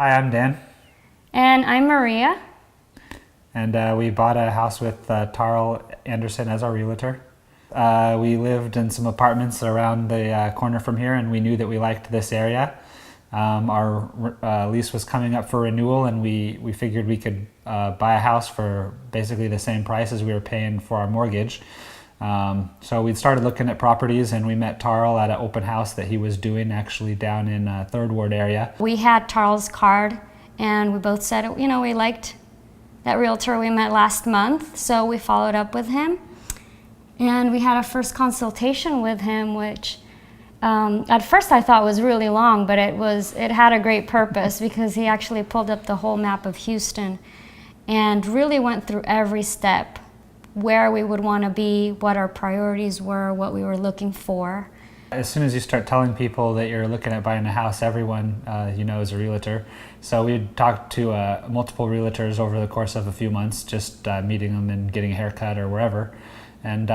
Hi, I'm Dan. And I'm Maria. And we bought a house with Tarl Anderson as our realtor. We lived in some apartments around the corner from here, and we knew that we liked this area. Our lease was coming up for renewal, and we figured we could buy a house for basically the same price as we were paying for our mortgage. So we started looking at properties, and we met Tarl at an open house that he was doing actually down in Third Ward area. We had Tarl's card, and we both said, we liked that realtor we met last month, so we followed up with him. And we had a first consultation with him, which at first I thought was really long, but it had a great purpose because he actually pulled up the whole map of Houston and really went through every step, where we would want to be, what our priorities were, what we were looking for. As soon as you start telling people that you're looking at buying a house, everyone is a realtor. So we talked to multiple realtors over the course of a few months, just meeting them and getting a haircut or wherever. And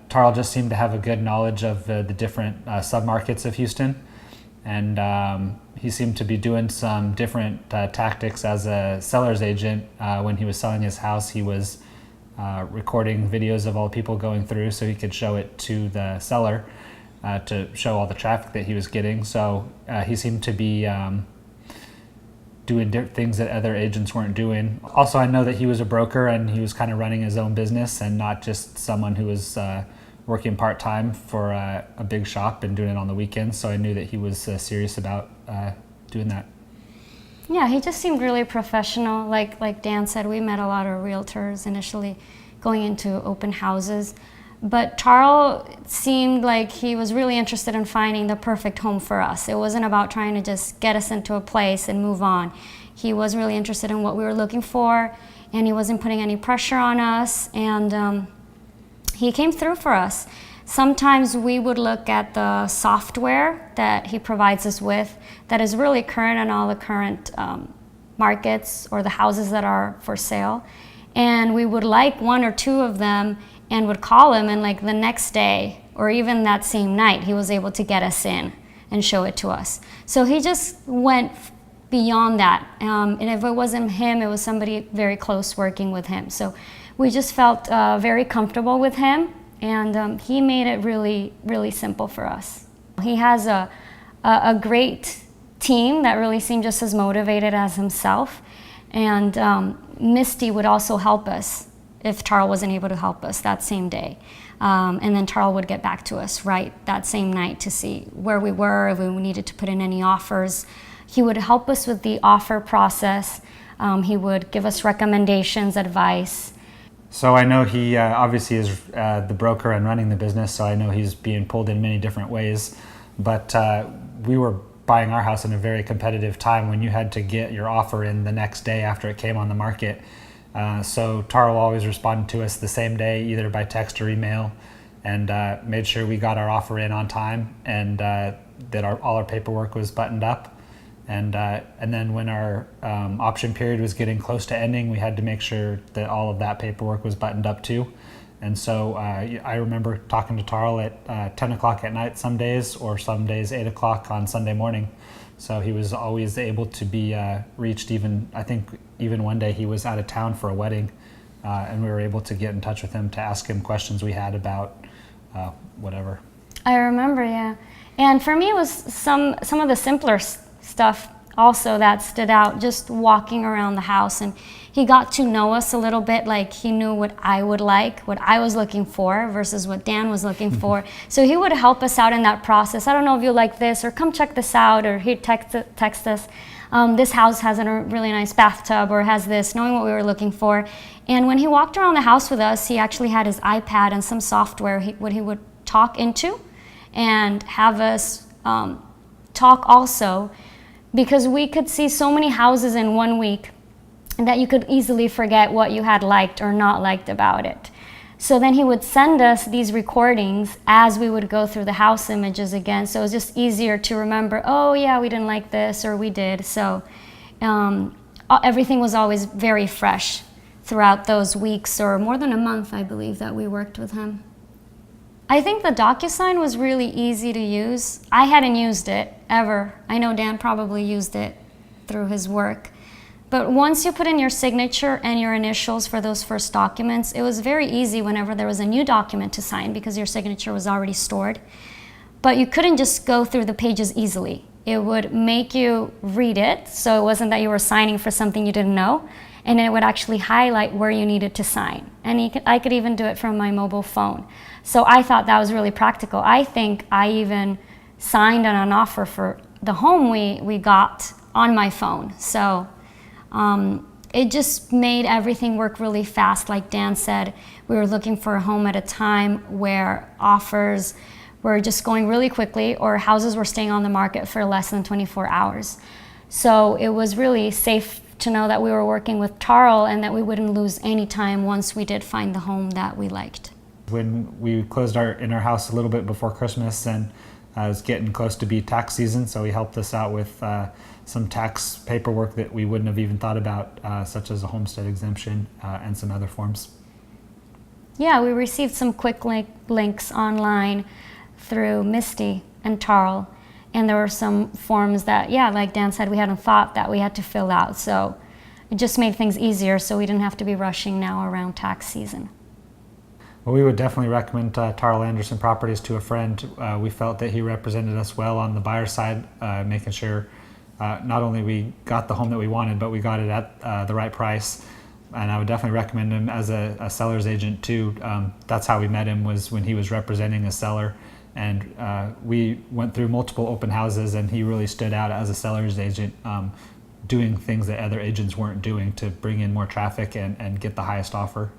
Tarl just seemed to have a good knowledge of the different submarkets of Houston. And he seemed to be doing some different tactics as a seller's agent. When he was selling his house, he was recording videos of all the people going through so he could show it to the seller to show all the traffic that he was getting. So he seemed to be doing things that other agents weren't doing. Also, I know that he was a broker and he was kind of running his own business and not just someone who was working part-time for a big shop and doing it on the weekends. So I knew that he was serious about doing that. Yeah, he just seemed really professional. Like Dan said, we met a lot of realtors initially going into open houses. But Tarl seemed like he was really interested in finding the perfect home for us. It wasn't about trying to just get us into a place and move on. He was really interested in what we were looking for, and he wasn't putting any pressure on us, and he came through for us. Sometimes we would look at the software that he provides us with that is really current on all the current markets or the houses that are for sale, and we would like one or two of them and would call him, and like the next day or even that same night, he was able to get us in and show it to us. So he just went beyond that. And if it wasn't him, it was somebody very close working with him. So we just felt very comfortable with him, and he made it really, really simple for us. He has a great team that really seemed just as motivated as himself. And Misty would also help us if Tarl wasn't able to help us that same day. And then Tarl would get back to us right that same night to see where we were, if we needed to put in any offers. He would help us with the offer process. He would give us recommendations, advice. So I know he obviously is the broker and running the business, so I know he's being pulled in many different ways. But we were buying our house in a very competitive time when you had to get your offer in the next day after it came on the market. So Tarl always responded to us the same day, either by text or email, and made sure we got our offer in on time, and that all our paperwork was buttoned up. And then when our option period was getting close to ending, we had to make sure that all of that paperwork was buttoned up too. And so I remember talking to Tarl at 10 o'clock at night some days, or some days 8 o'clock on Sunday morning. So he was always able to be reached. I think even one day he was out of town for a wedding, and we were able to get in touch with him to ask him questions we had about whatever. I remember, yeah. And for me, it was some of the simpler stuff also that stood out, just walking around the house. And he got to know us a little bit, like he knew what I would like, what I was looking for versus what Dan was looking for. So he would help us out in that process. I don't know if you like this, or come check this out, or he'd text us. This house has a really nice bathtub, or has this, knowing what we were looking for. And when he walked around the house with us, he actually had his iPad and some software he would talk into and have us talk also, because we could see so many houses in 1 week that you could easily forget what you had liked or not liked about it. So then he would send us these recordings as we would go through the house images again. So it was just easier to remember, oh yeah, we didn't like this, or we did. So everything was always very fresh throughout those weeks, or more than a month, I believe, that we worked with him. I think the DocuSign was really easy to use. I hadn't used it ever. I know Dan probably used it through his work. But once you put in your signature and your initials for those first documents, it was very easy whenever there was a new document to sign because your signature was already stored. But you couldn't just go through the pages easily. It would make you read it, so it wasn't that you were signing for something you didn't know, and then it would actually highlight where you needed to sign. And I could even do it from my mobile phone. So I thought that was really practical. I think I even signed on an offer for the home we got on my phone. So it just made everything work really fast. Like Dan said, we were looking for a home at a time where offers were just going really quickly or houses were staying on the market for less than 24 hours. So it was really safe to know that we were working with Tarl and that we wouldn't lose any time once we did find the home that we liked. When we closed in our house a little bit before Christmas, and it was getting close to be tax season, so he helped us out with some tax paperwork that we wouldn't have even thought about, such as a homestead exemption and some other forms. Yeah, we received some quick links online through Misty and Tarl, and there were some forms that, yeah, like Dan said, we hadn't thought that we had to fill out. So it just made things easier so we didn't have to be rushing now around tax season. Well, we would definitely recommend Tarl Anderson Properties to a friend. We felt that he represented us well on the buyer side, making sure not only we got the home that we wanted, but we got it at the right price. And I would definitely recommend him as a seller's agent too. That's how we met him, was when he was representing a seller. And we went through multiple open houses, and he really stood out as a seller's agent, doing things that other agents weren't doing to bring in more traffic and get the highest offer.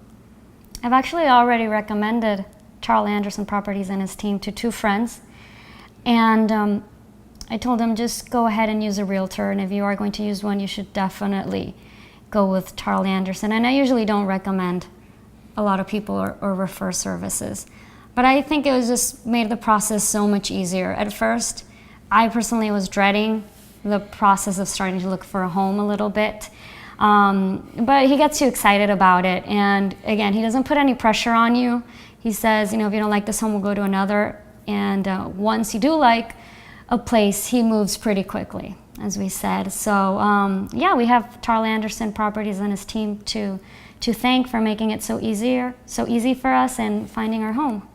I've actually already recommended Tarl Anderson Properties and his team to 2 friends. And I told them, just go ahead and use a realtor. And if you are going to use one, you should definitely go with Tarl Anderson. And I usually don't recommend a lot of people or refer services. But I think it was just made the process so much easier. At first, I personally was dreading the process of starting to look for a home a little bit. But he gets you excited about it. And again, he doesn't put any pressure on you. He says, if you don't like this home, we'll go to another. And once you do like a place, he moves pretty quickly, as we said. So yeah, we have Tarl Anderson Properties and his team to thank for making it so easy for us and finding our home.